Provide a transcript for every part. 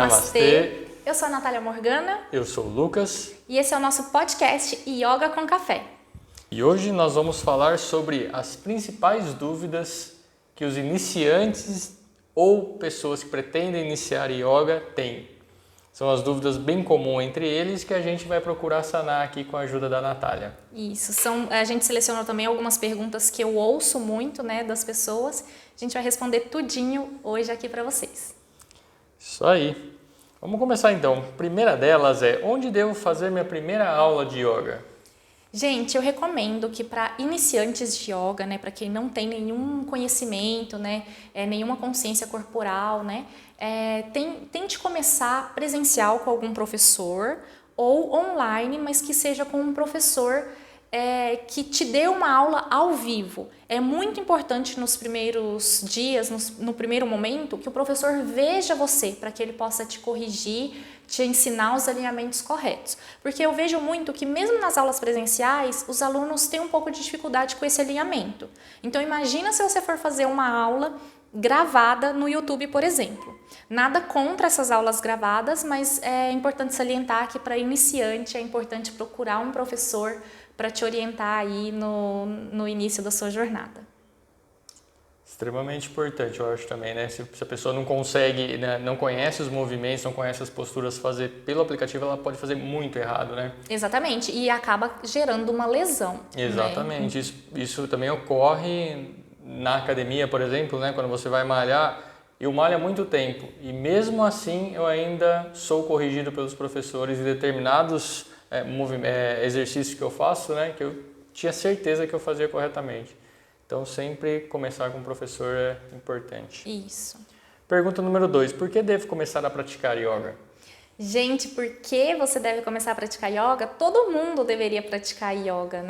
Namastê. Eu sou a Natália Morgana. Eu sou o Lucas. E esse é o nosso podcast Yoga com Café. E hoje nós vamos falar sobre as principais dúvidas que os iniciantes ou pessoas que pretendem iniciar yoga têm. São as dúvidas bem comuns entre eles que a gente vai procurar sanar aqui com a ajuda da Natália. Isso, a gente selecionou também algumas perguntas que eu ouço muito, das pessoas. A gente vai responder tudinho hoje aqui para vocês. Isso aí. Vamos começar então. A primeira delas é: onde devo fazer minha primeira aula de yoga? Gente, eu recomendo que para iniciantes de yoga, para quem não tem nenhum conhecimento, nenhuma consciência corporal, tente começar presencial com algum professor ou online, mas que seja com um professor que te dê uma aula ao vivo. É muito importante nos primeiros dias, no primeiro momento, que o professor veja você, para que ele possa te corrigir, te ensinar os alinhamentos corretos. Porque eu vejo muito que mesmo nas aulas presenciais, os alunos têm um pouco de dificuldade com esse alinhamento. Então imagina se você for fazer uma aula gravada no YouTube, por exemplo. Nada contra essas aulas gravadas, mas é importante salientar que para iniciante é importante procurar um professor para te orientar aí no início da sua jornada. Extremamente importante, eu acho também, Se a pessoa não consegue, não conhece os movimentos, não conhece as posturas fazer pelo aplicativo, ela pode fazer muito errado, Exatamente, e acaba gerando uma lesão. Exatamente, isso também ocorre na academia, por exemplo, quando você vai malhar. Eu malho há muito tempo e mesmo assim eu ainda sou corrigido pelos professores em determinados exercícios que eu faço, que eu tinha certeza que eu fazia corretamente. Então sempre começar com o professor é importante. Isso. Pergunta número 2, por que devo começar a praticar yoga? Gente, por que você deve começar a praticar yoga? Todo mundo deveria praticar yoga,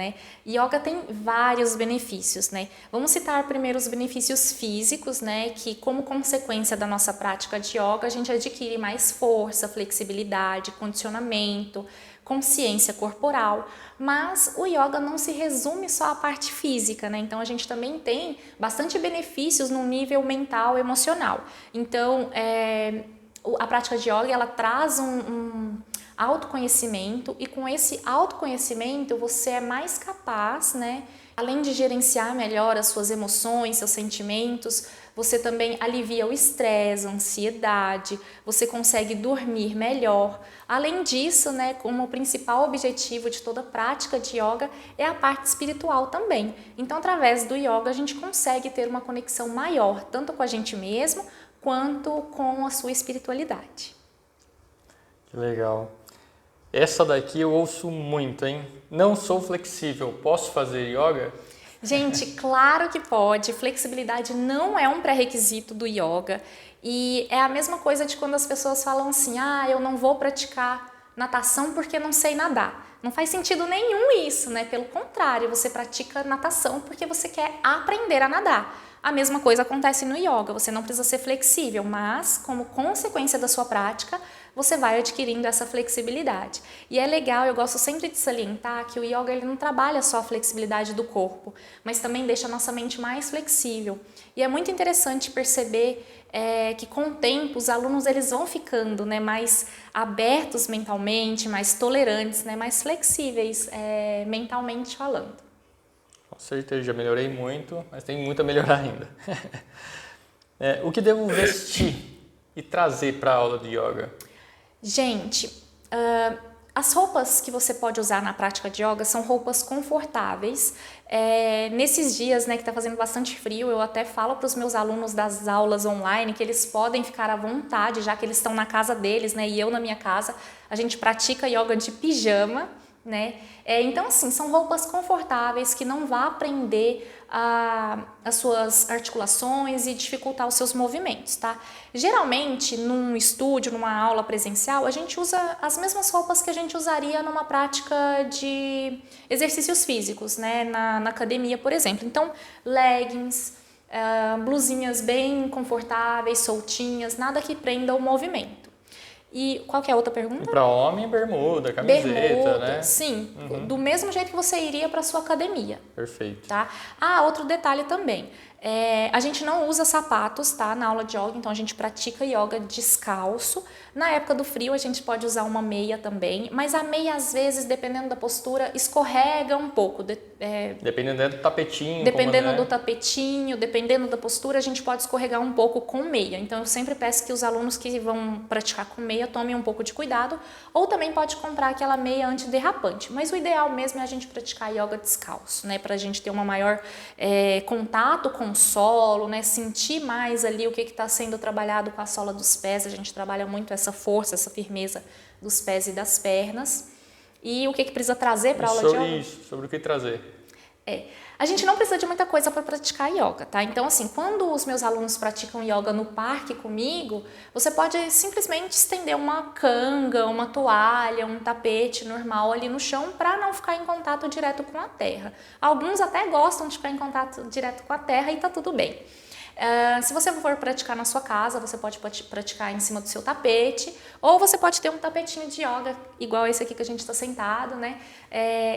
Yoga tem vários benefícios, Vamos citar primeiro os benefícios físicos, que como consequência da nossa prática de yoga, a gente adquire mais força, flexibilidade, condicionamento, consciência corporal, mas o yoga não se resume só à parte física, Então a gente também tem bastante benefícios no nível mental, emocional. Então, a prática de yoga, ela traz um autoconhecimento, e com esse autoconhecimento você é mais capaz, além de gerenciar melhor as suas emoções, seus sentimentos, você também alivia o estresse, a ansiedade, você consegue dormir melhor. Além disso, como o principal objetivo de toda prática de yoga é a parte espiritual também. Então, através do yoga, a gente consegue ter uma conexão maior, tanto com a gente mesmo, quanto com a sua espiritualidade. Que legal. Essa daqui eu ouço muito, Não sou flexível, posso fazer yoga? Gente, claro que pode. Flexibilidade não é um pré-requisito do yoga. E é a mesma coisa de quando as pessoas falam assim: eu não vou praticar natação porque não sei nadar. Não faz sentido nenhum isso, Pelo contrário, você pratica natação porque você quer aprender a nadar. A mesma coisa acontece no yoga, você não precisa ser flexível, mas como consequência da sua prática, você vai adquirindo essa flexibilidade. E é legal, eu gosto sempre de salientar que o yoga ele não trabalha só a flexibilidade do corpo, mas também deixa a nossa mente mais flexível. E é muito interessante perceber que com o tempo os alunos eles vão ficando mais abertos mentalmente, mais tolerantes, mais flexíveis mentalmente falando. Com certeza, já melhorei muito, mas tem muito a melhorar ainda. O que devo vestir e trazer para a aula de yoga? Gente, as roupas que você pode usar na prática de yoga são roupas confortáveis. Nesses dias, que está fazendo bastante frio, eu até falo para os meus alunos das aulas online que eles podem ficar à vontade, já que eles estão na casa deles, e eu na minha casa. A gente pratica yoga de pijama, Então, assim, são roupas confortáveis que não vão prender as suas articulações e dificultar os seus movimentos, tá? Geralmente, num estúdio, numa aula presencial, a gente usa as mesmas roupas que a gente usaria numa prática de exercícios físicos, na academia, por exemplo. Então, leggings, blusinhas bem confortáveis, soltinhas, nada que prenda o movimento. E qual que é a outra pergunta? Para homem, bermuda, camiseta, bermuda, sim. Do mesmo jeito que você iria para sua academia. Perfeito. Tá? Outro detalhe também. A gente não usa sapatos, tá, na aula de yoga, então a gente pratica yoga descalço. Na época do frio a gente pode usar uma meia também, mas a meia às vezes, dependendo da postura, escorrega um pouco. Dependendo do tapetinho. Dependendo do tapetinho, dependendo da postura, a gente pode escorregar um pouco com meia. Então eu sempre peço que os alunos que vão praticar com meia tomem um pouco de cuidado, ou também pode comprar aquela meia antiderrapante. Mas o ideal mesmo é a gente praticar yoga descalço, né, para a gente ter uma maior contato com o solo, né, sentir mais ali o que está sendo trabalhado com a sola dos pés. A gente trabalha muito essa força, essa firmeza dos pés e das pernas. E o que precisa trazer para a aula de yoga? Isso, sobre o que trazer. A gente não precisa de muita coisa para praticar yoga, tá? Então, assim, quando os meus alunos praticam yoga no parque comigo, você pode simplesmente estender uma canga, uma toalha, um tapete normal ali no chão para não ficar em contato direto com a terra. Alguns até gostam de ficar em contato direto com a terra e tá tudo bem. Se você for praticar na sua casa, você pode praticar em cima do seu tapete, ou você pode ter um tapetinho de yoga, igual esse aqui que a gente está sentado, né?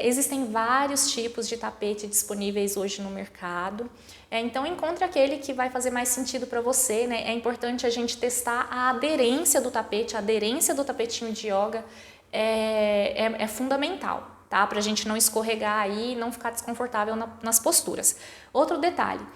Existem vários tipos de tapete disponíveis hoje no mercado, então encontre aquele que vai fazer mais sentido para você, né? É importante a gente testar a aderência do tapete, a aderência do tapetinho de yoga é fundamental, tá? Para a gente não escorregar aí e não ficar desconfortável nas posturas. Outro detalhe.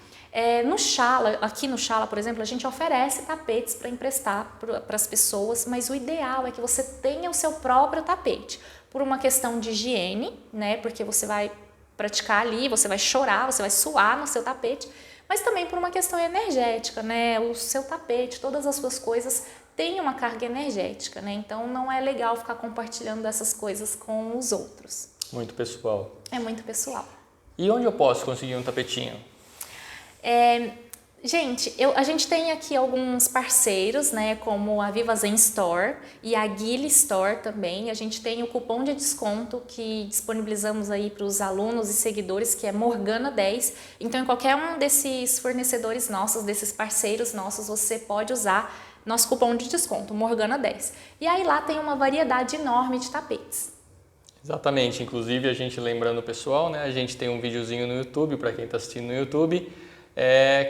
No Shala, aqui no Shala, por exemplo, a gente oferece tapetes para emprestar para as pessoas, mas o ideal é que você tenha o seu próprio tapete, por uma questão de higiene, né? Porque você vai praticar ali, você vai chorar, você vai suar no seu tapete, mas também por uma questão energética, né? O seu tapete, todas as suas coisas têm uma carga energética, né? Então não é legal ficar compartilhando essas coisas com os outros. Muito pessoal. É muito pessoal. E onde eu posso conseguir um tapetinho? Gente, a gente tem aqui alguns parceiros, né, como a Viva Zen Store e a Guile Store também. A gente tem o cupom de desconto que disponibilizamos aí para os alunos e seguidores, que é Morgana10. Então, em qualquer um desses fornecedores nossos, desses parceiros nossos, você pode usar nosso cupom de desconto, Morgana10. E aí lá tem uma variedade enorme de tapetes. Exatamente. Inclusive, a gente lembrando o pessoal, né, a gente tem um videozinho no YouTube, para quem está assistindo no YouTube,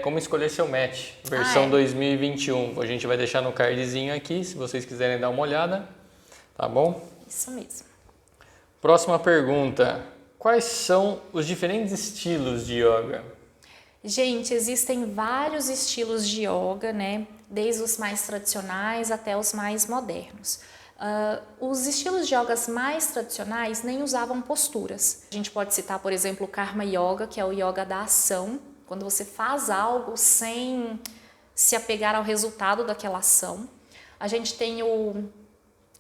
como escolher seu match, versão 2021. A gente vai deixar no cardzinho aqui, se vocês quiserem dar uma olhada, tá bom? Isso mesmo. Próxima pergunta. Quais são os diferentes estilos de yoga? Gente, existem vários estilos de yoga, né? Desde os mais tradicionais até os mais modernos. Os estilos de yogas mais tradicionais nem usavam posturas. A gente pode citar, por exemplo, o Karma Yoga, que é o yoga da ação, quando você faz algo sem se apegar ao resultado daquela ação. A gente tem o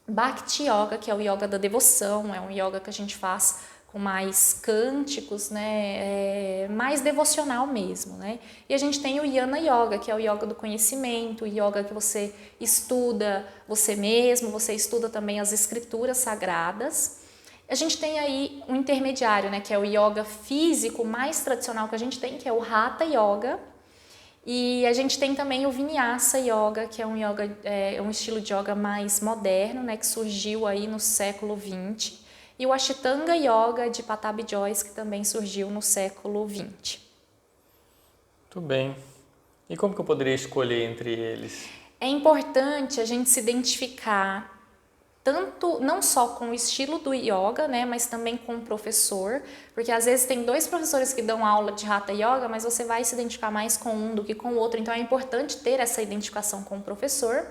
Bhakti Yoga, que é o yoga da devoção, é um yoga que a gente faz com mais cânticos, né, mais devocional mesmo, né? E a gente tem o Jnana Yoga, que é o yoga do conhecimento, o yoga que você estuda você mesmo, você estuda também as escrituras sagradas. A gente tem aí um intermediário, né, que é o yoga físico mais tradicional que a gente tem, que é o Hatha Yoga. E a gente tem também o Vinyasa Yoga, que é um estilo de yoga mais moderno, né, que surgiu aí no século XX. E o Ashtanga Yoga de Patabi Jois, que também surgiu no século XX. Muito bem. E como que eu poderia escolher entre eles? É importante a gente se identificar tanto, não só com o estilo do yoga, né, mas também com o professor, porque às vezes tem dois professores que dão aula de Hatha Yoga, mas você vai se identificar mais com um do que com o outro, então é importante ter essa identificação com o professor.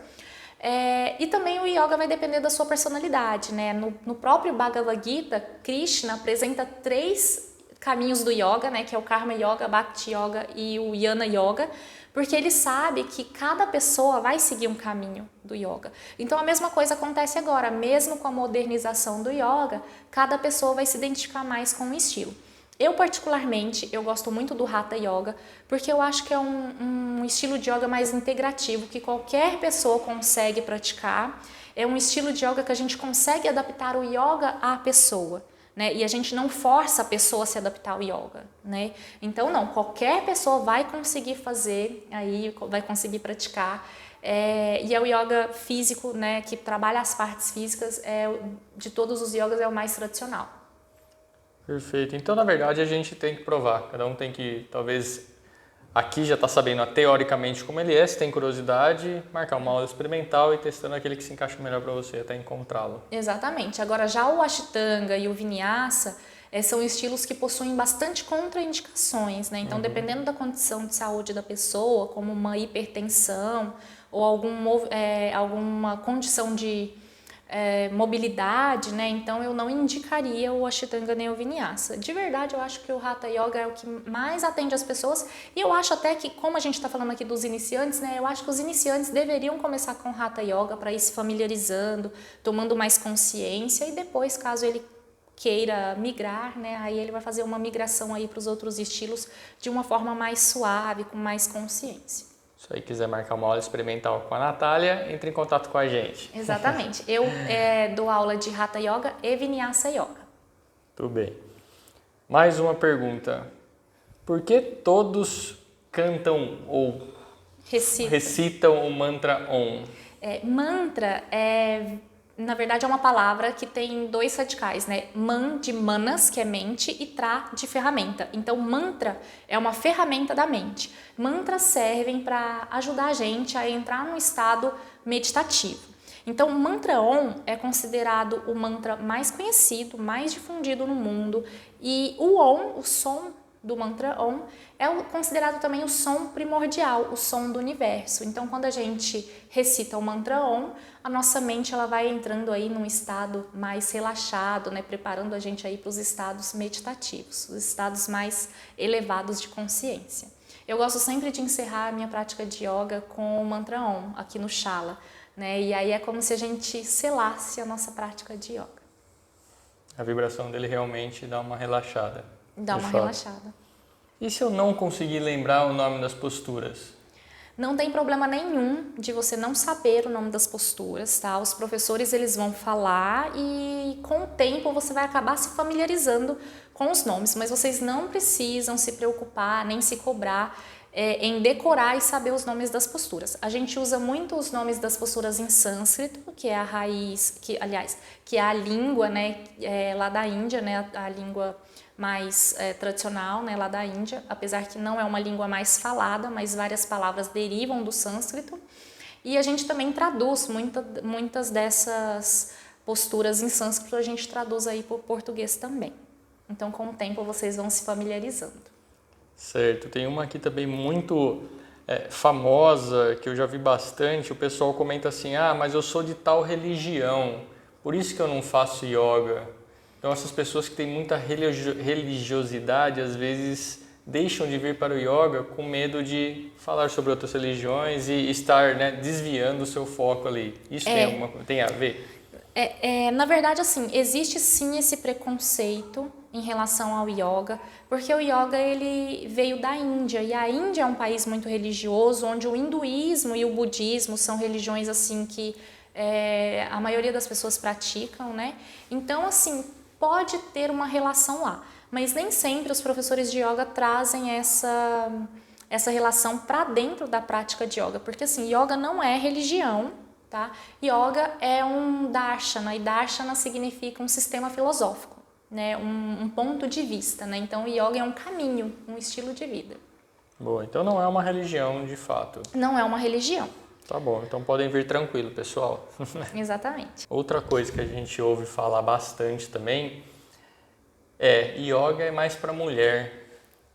E também o yoga vai depender da sua personalidade, né? No próprio Bhagavad Gita, Krishna apresenta 3 caminhos do yoga, né? Que é o Karma Yoga, Bhakti Yoga e o Jnana Yoga, porque ele sabe que cada pessoa vai seguir um caminho do yoga. Então a mesma coisa acontece agora, mesmo com a modernização do yoga, cada pessoa vai se identificar mais com um estilo. Eu particularmente, eu gosto muito do Hatha Yoga, porque eu acho que é um estilo de yoga mais integrativo, que qualquer pessoa consegue praticar. É um estilo de yoga que a gente consegue adaptar o yoga à pessoa, né? E a gente não força a pessoa a se adaptar ao yoga, né? Então não, qualquer pessoa vai conseguir fazer, aí vai conseguir praticar. E é o yoga físico, né, que trabalha as partes físicas, de todos os yogas é o mais tradicional. Perfeito. Então, na verdade, a gente tem que provar. Cada um tem que, talvez, aqui já está sabendo teoricamente como ele é, se tem curiosidade, marcar uma aula experimental e testando aquele que se encaixa melhor para você até encontrá-lo. Exatamente. Agora, já o Ashtanga e o Vinyasa são estilos que possuem bastante contraindicações, né? Então, dependendo da condição de saúde da pessoa, como uma hipertensão ou alguma condição de mobilidade, né? Então, eu não indicaria o Ashtanga nem o Vinyasa. De verdade, eu acho que o Hatha Yoga é o que mais atende as pessoas e eu acho até que, como a gente está falando aqui dos iniciantes, né? Eu acho que os iniciantes deveriam começar com Hatha Yoga para ir se familiarizando, tomando mais consciência e depois, caso ele queira migrar, né? Aí ele vai fazer uma migração aí para os outros estilos de uma forma mais suave, com mais consciência. Se aí quiser marcar uma aula experimental com a Natália, entre em contato com a gente. Exatamente. Eu dou aula de Hatha Yoga e Vinyasa Yoga. Tudo bem. Mais uma pergunta. Por que todos cantam ou recitam o mantra Om? Mantra na verdade, é uma palavra que tem dois radicais, né? Man de manas, que é mente, e tra de ferramenta. Então, mantra é uma ferramenta da mente. Mantras servem para ajudar a gente a entrar num estado meditativo. Então, o mantra Om é considerado o mantra mais conhecido, mais difundido no mundo. E o Om, o som do mantra Om, é considerado também o som primordial, o som do universo. Então, quando a gente recita o mantra Om, a nossa mente ela vai entrando aí num estado mais relaxado, né, preparando a gente aí para os estados meditativos, os estados mais elevados de consciência. Eu gosto sempre de encerrar a minha prática de yoga com o mantra Om, aqui no Shala, né? E aí é como se a gente selasse a nossa prática de yoga. A vibração dele realmente dá uma relaxada. Dá uma relaxada. E se eu não conseguir lembrar o nome das posturas? Não tem problema nenhum de você não saber o nome das posturas, tá? Os professores eles vão falar e com o tempo você vai acabar se familiarizando com os nomes, mas vocês não precisam se preocupar nem se cobrar em decorar e saber os nomes das posturas. A gente usa muito os nomes das posturas em sânscrito, que é a raiz, que é a língua, né, lá da Índia, né, a língua mais tradicional, né, lá da Índia, apesar que não é uma língua mais falada, mas várias palavras derivam do sânscrito. E a gente também traduz muitas dessas posturas em sânscrito, a gente traduz aí para o português também. Então, com o tempo, vocês vão se familiarizando. Certo, tem uma aqui também muito famosa, que eu já vi bastante, o pessoal comenta assim, mas eu sou de tal religião, por isso que eu não faço yoga. Então essas pessoas que têm muita religiosidade, às vezes deixam de vir para o yoga com medo de falar sobre outras religiões e estar, né, desviando o seu foco ali. Isso tem a ver? Na verdade, assim, existe sim esse preconceito em relação ao yoga, porque o yoga ele veio da Índia, e a Índia é um país muito religioso, onde o hinduísmo e o budismo são religiões assim que a maioria das pessoas praticam, né? Então, assim, pode ter uma relação lá, mas nem sempre os professores de yoga trazem essa relação para dentro da prática de yoga, porque assim, yoga não é religião, tá? Yoga é um darshana, e darshana significa um sistema filosófico, né? Um ponto de vista, né? Então, o yoga é um caminho, um estilo de vida. Boa, então não é uma religião de fato. Não é uma religião. Tá bom, então podem vir tranquilo, pessoal. Exatamente. Outra coisa que a gente ouve falar bastante também yoga é mais para mulher.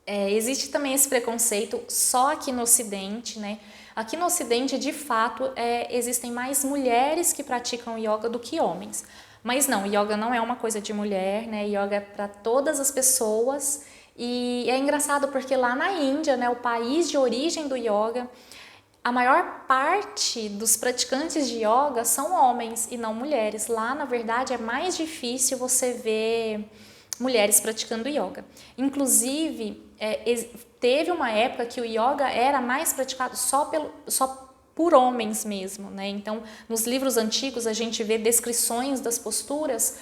Existe também esse preconceito só aqui no Ocidente, né? Aqui no Ocidente, de fato, existem mais mulheres que praticam yoga do que homens. Mas não, yoga não é uma coisa de mulher, né? Yoga é para todas as pessoas. E é engraçado porque lá na Índia, né, o país de origem do yoga, a maior parte dos praticantes de yoga são homens e não mulheres. Lá, na verdade, é mais difícil você ver mulheres praticando yoga. Inclusive, teve uma época que o yoga era mais praticado só por homens mesmo, né? Então, nos livros antigos a gente vê descrições das posturas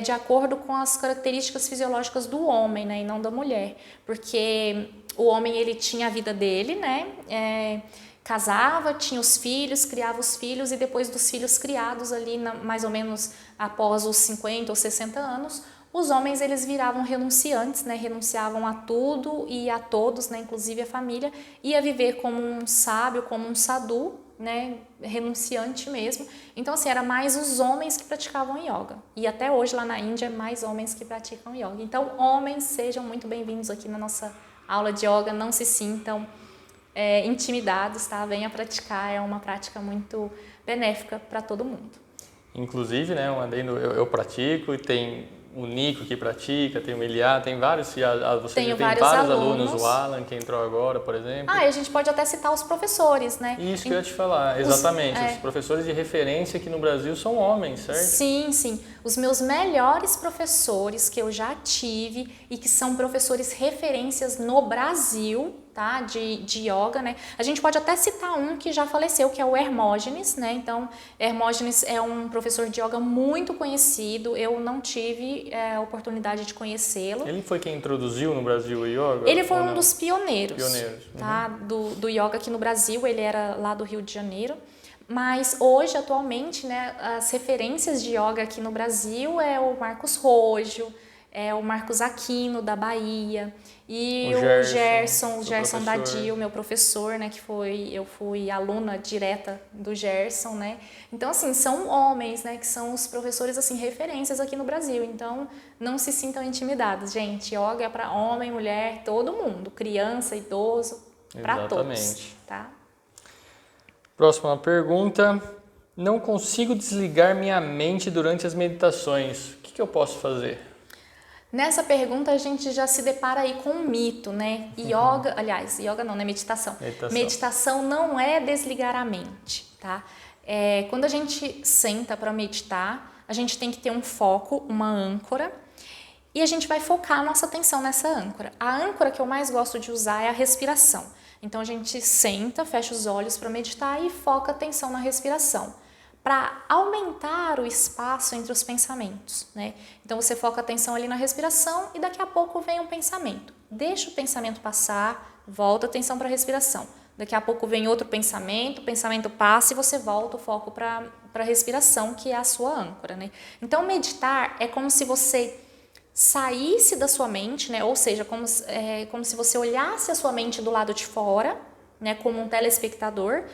de acordo com as características fisiológicas do homem, né? E não da mulher, porque o homem ele tinha a vida dele, né? Casava, tinha os filhos, criava os filhos e depois dos filhos criados ali, mais ou menos após os 50 ou 60 anos, os homens eles viravam renunciantes, né? Renunciavam a tudo e a todos, né? Inclusive a família, ia viver como um sábio, como um sadhu, né? Renunciante mesmo. Então assim, era mais os homens que praticavam yoga. E até hoje lá na Índia é mais homens que praticam yoga. Então homens, sejam muito bem-vindos aqui na nossa aula de yoga, não se sintam intimidados, tá? Venha praticar, é uma prática muito benéfica para todo mundo. Inclusive, né, um adendo, eu pratico e tem o Nico que pratica, tem o Miliar, tem vários, você Tenho tem vários vários alunos, o Alan que entrou agora, por exemplo. E a gente pode até citar os professores, né? Isso que eu ia te falar, exatamente, os professores de referência aqui no Brasil são homens, certo? Sim, sim. Os meus melhores professores que eu já tive e que são professores referências no Brasil, tá? De yoga, né? A gente pode até citar um que já faleceu, que é o Hermógenes, né? Então, Hermógenes é um professor de yoga muito conhecido, eu não tive a oportunidade de conhecê-lo. Ele foi quem introduziu no Brasil o yoga? Ele foi um dos pioneiros, Uhum. tá? Do yoga aqui no Brasil, ele era lá do Rio de Janeiro. Mas hoje, atualmente, né, as referências de yoga aqui no Brasil é o Marcos Rojo, é o Marcos Aquino, da Bahia, e o Gerson Dadil, meu professor, né, eu fui aluna direta do Gerson, né. Então, assim, são homens, né, que são os professores, assim, referências aqui no Brasil. Então, não se sintam intimidados, gente. Yoga é para homem, mulher, todo mundo, criança, idoso, para todos, tá? Próxima pergunta. Não consigo desligar minha mente durante as meditações. O que eu posso fazer? Nessa pergunta a gente já se depara aí com um mito, né? Yoga, aliás, yoga não, né? Meditação. Meditação não é desligar a mente, tá? Quando a gente senta para meditar, a gente tem que ter um foco, uma âncora, e a gente vai focar a nossa atenção nessa âncora. A âncora que eu mais gosto de usar é a respiração. Então a gente senta, fecha os olhos para meditar e foca a atenção na respiração, para aumentar o espaço entre os pensamentos, né? Então você foca a atenção ali na respiração e daqui a pouco vem um pensamento. Deixa o pensamento passar, volta a atenção para a respiração. Daqui a pouco vem outro pensamento, o pensamento passa e você volta o foco para a respiração, que é a sua âncora, né? Então meditar é como se você saísse da sua mente, né? Ou seja, como se você olhasse a sua mente do lado de fora, né? Como um telespectador.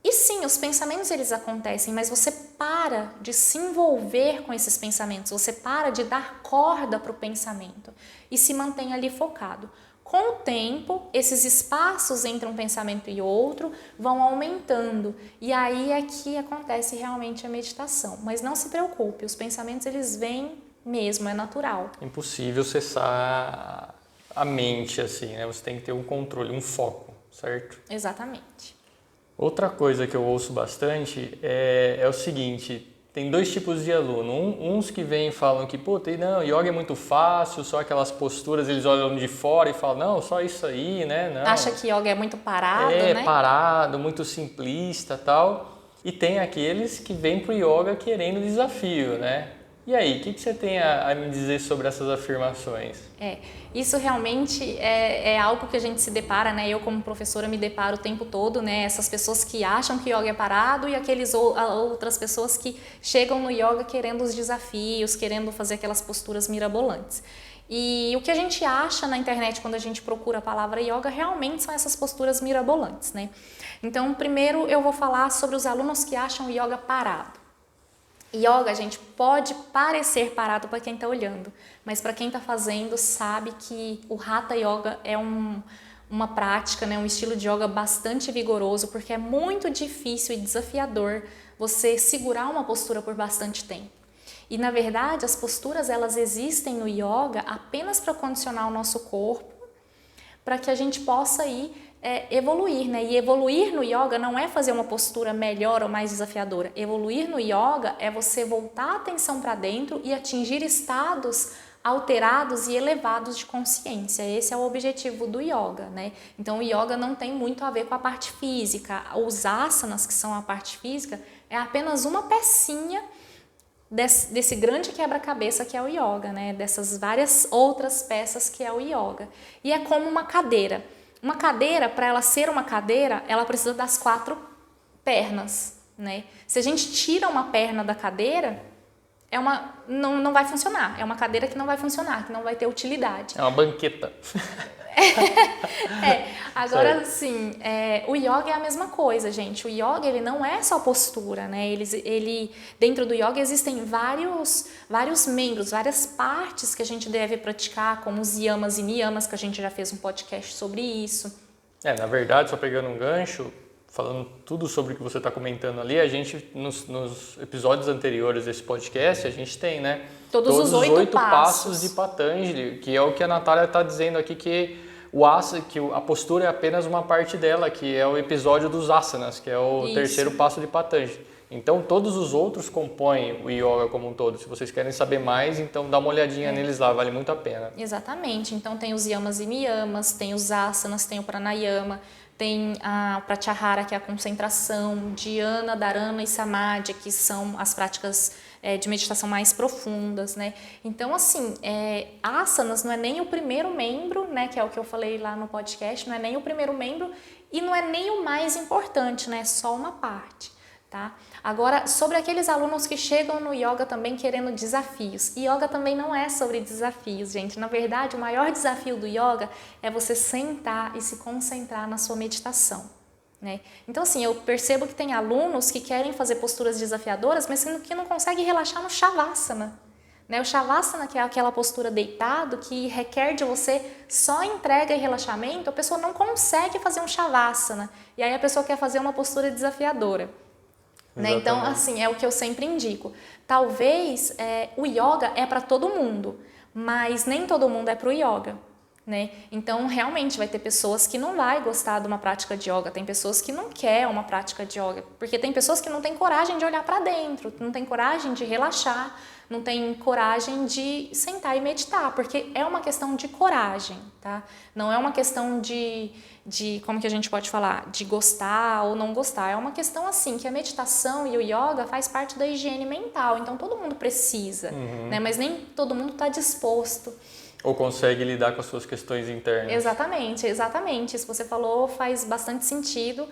E sim, os pensamentos eles acontecem, mas você para de se envolver com esses pensamentos, você para de dar corda para o pensamento e se mantém ali focado. Com o tempo, esses espaços entre um pensamento e outro vão aumentando e aí é que acontece realmente a meditação. Mas não se preocupe, os pensamentos eles vêm mesmo, é natural. Impossível cessar a mente assim, né? Você tem que ter um controle, um foco, certo? Exatamente. Outra coisa que eu ouço bastante é o seguinte, tem dois tipos de aluno, uns que vêm e falam que, não, yoga é muito fácil, só aquelas posturas, eles olham de fora e falam, não, só isso aí, né? Não. Acha que yoga é muito parado, né? É parado, muito simplista e tal. E tem aqueles que vêm pro yoga querendo desafio, né? E aí, o que você tem a me dizer sobre essas afirmações? Isso realmente é algo que a gente se depara, né? Eu como professora me deparo o tempo todo, né? Essas pessoas que acham que yoga é parado e outras pessoas que chegam no yoga querendo os desafios, querendo fazer aquelas posturas mirabolantes. E o que a gente acha na internet quando a gente procura a palavra yoga realmente são essas posturas mirabolantes, né? Então, primeiro eu vou falar sobre os alunos que acham o yoga parado. Yoga, gente, pode parecer parado para quem está olhando, mas para quem está fazendo sabe que o Hatha Yoga é uma prática, né, um estilo de yoga bastante vigoroso, porque é muito difícil e desafiador você segurar uma postura por bastante tempo. E na verdade, as posturas elas existem no yoga apenas para condicionar o nosso corpo, para que a gente possa ir evoluir, né? E evoluir no yoga não é fazer uma postura melhor ou mais desafiadora. Evoluir no yoga é você voltar a atenção para dentro e atingir estados alterados e elevados de consciência. Esse é o objetivo do yoga, né? Então o yoga não tem muito a ver com a parte física. Os asanas, que são a parte física, é apenas uma pecinha desse grande quebra-cabeça que é o yoga, né? Dessas várias outras peças que é o yoga. E é como uma cadeira. Uma cadeira, para ela ser uma cadeira, ela precisa das 4 pernas, né? Se a gente tira uma perna da cadeira, não vai funcionar. É uma cadeira que não vai funcionar, que não vai ter utilidade. É uma banqueta. Agora assim, o yoga é a mesma coisa, gente. O yoga, ele não é só postura, né? Dentro do yoga existem vários membros, várias partes que a gente deve praticar, como os yamas e niyamas, que a gente já fez um podcast sobre isso. Na verdade, só pegando um gancho, falando tudo sobre o que você está comentando ali, a gente, nos episódios anteriores desse podcast, a gente tem, né? Todos os 8 passos de Patanjali, que é o que a Natália está dizendo aqui, que a postura é apenas uma parte dela, que é o episódio dos asanas, que é o terceiro passo de Patanjali. Então, todos os outros compõem o yoga como um todo. Se vocês querem saber mais, então dá uma olhadinha neles lá, vale muito a pena. Exatamente. Então, tem os yamas e niyamas, tem os asanas, tem o pranayama, tem a pratyahara, que é a concentração, dhyana, dharana e samadhi, que são as práticas de meditação mais profundas, né? Então, assim, asanas não é nem o primeiro membro, né? Que é o que eu falei lá no podcast, não é nem o primeiro membro e não é nem o mais importante, né? É só uma parte, tá? Agora, sobre aqueles alunos que chegam no yoga também querendo desafios. Yoga também não é sobre desafios, gente. Na verdade, o maior desafio do yoga é você sentar e se concentrar na sua meditação. Né? Então, assim, eu percebo que tem alunos que querem fazer posturas desafiadoras, mas que não conseguem relaxar no Shavasana. Né? O Shavasana, que é aquela postura deitado, que requer de você só entrega e relaxamento, a pessoa não consegue fazer um Shavasana. E aí a pessoa quer fazer uma postura desafiadora. Né? Então, assim, é o que eu sempre indico. Talvez o yoga é para todo mundo, mas nem todo mundo é para o yoga. Né? Então, realmente, vai ter pessoas que não vai gostar de uma prática de yoga, tem pessoas que não querem uma prática de yoga, porque tem pessoas que não têm coragem de olhar para dentro, não têm coragem de relaxar, não têm coragem de sentar e meditar, porque é uma questão de coragem, tá? Não é uma questão de como que a gente pode falar, de gostar ou não gostar, é uma questão assim, que a meditação e o yoga faz parte da higiene mental, então todo mundo precisa, né? Mas nem todo mundo está disposto. Ou consegue lidar com as suas questões internas. Exatamente. Isso que você falou faz bastante sentido.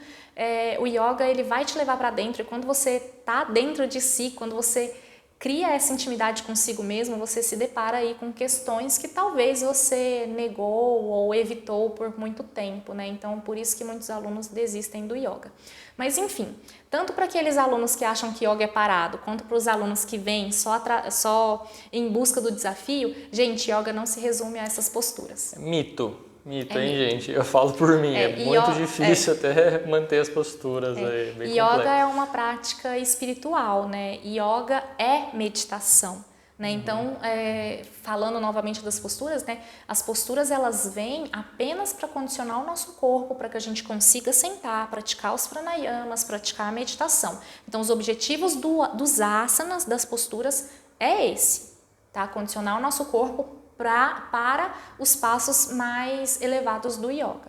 O yoga, ele vai te levar para dentro, e quando você está dentro de si, quando você cria essa intimidade consigo mesmo, você se depara aí com questões que talvez você negou ou evitou por muito tempo, né? Então, por isso que muitos alunos desistem do yoga. Mas, enfim, tanto para aqueles alunos que acham que yoga é parado, quanto para os alunos que vêm só em busca do desafio, gente, yoga não se resume a essas posturas. Mito, hein, gente? Eu falo por mim, é muito difícil até manter as posturas aí, bem Yoga complexo. é uma prática espiritual, né? Yoga é meditação. Né? Então, falando novamente das posturas, né? As posturas elas vêm apenas para condicionar o nosso corpo, para que a gente consiga sentar, praticar os pranayamas, praticar a meditação. Então, os objetivos dos asanas, das posturas, é esse, tá? Condicionar o nosso corpo para os passos mais elevados do yoga.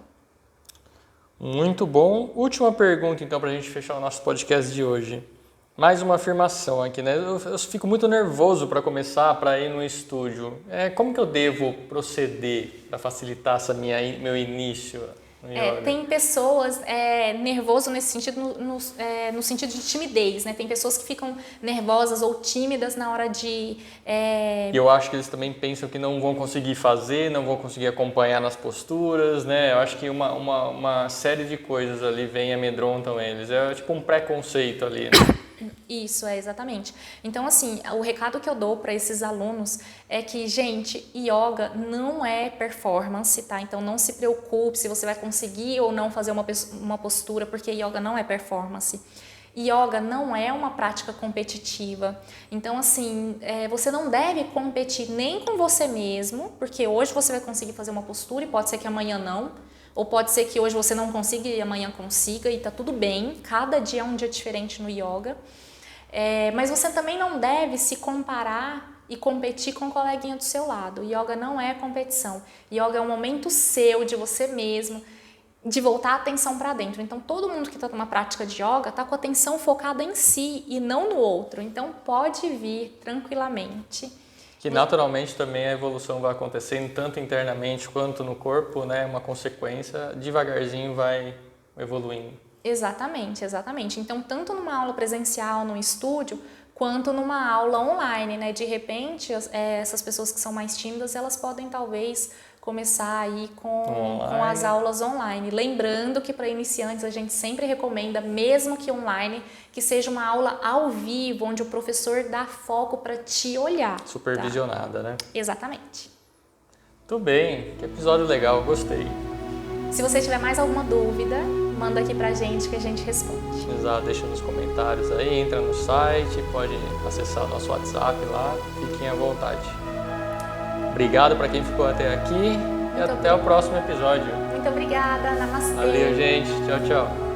Muito bom. Última pergunta, então, para a gente fechar o nosso podcast de hoje. Mais uma afirmação aqui, né? Eu fico muito nervoso para começar, para ir no estúdio. Como que eu devo proceder para facilitar meu início no yoga? Tem pessoas nervoso nesse sentido, no sentido de timidez, né? Tem pessoas que ficam nervosas ou tímidas na hora de... E eu acho que eles também pensam que não vão conseguir fazer, não vão conseguir acompanhar nas posturas, né? Eu acho que uma série de coisas ali vem e amedrontam eles. É tipo um preconceito ali, né? Isso, exatamente. Então, assim, o recado que eu dou para esses alunos é que, gente, yoga não é performance, tá? Então, não se preocupe se você vai conseguir ou não fazer uma postura, porque yoga não é performance. Yoga não é uma prática competitiva. Então, assim, você não deve competir nem com você mesmo, porque hoje você vai conseguir fazer uma postura e pode ser que amanhã não. Ou pode ser que hoje você não consiga e amanhã consiga, e tá tudo bem, cada dia é um dia diferente no yoga. Mas você também não deve se comparar e competir com o coleguinha do seu lado. Yoga não é competição. Yoga é um momento seu, de você mesmo, de voltar a atenção para dentro. Então, todo mundo que está numa prática de yoga está com a atenção focada em si e não no outro. Então, pode vir tranquilamente. Que naturalmente também a evolução vai acontecendo tanto internamente quanto no corpo, né? Uma consequência, devagarzinho vai evoluindo. Exatamente. Então, tanto numa aula presencial, no estúdio, quanto numa aula online, né? De repente, essas pessoas que são mais tímidas, elas podem talvez começar aí com as aulas online. Lembrando que para iniciantes a gente sempre recomenda, mesmo que online, que seja uma aula ao vivo, onde o professor dá foco para te olhar. Supervisionada, né? Exatamente. Tudo bem, que episódio legal, gostei. Se você tiver mais alguma dúvida, manda aqui pra gente que a gente responde. Exato, deixa nos comentários aí, entra no site, pode acessar o nosso WhatsApp lá, fiquem à vontade. Obrigado para quem ficou até aqui e até o próximo episódio. Muito obrigada, namastê. Valeu, gente. Tchau, tchau.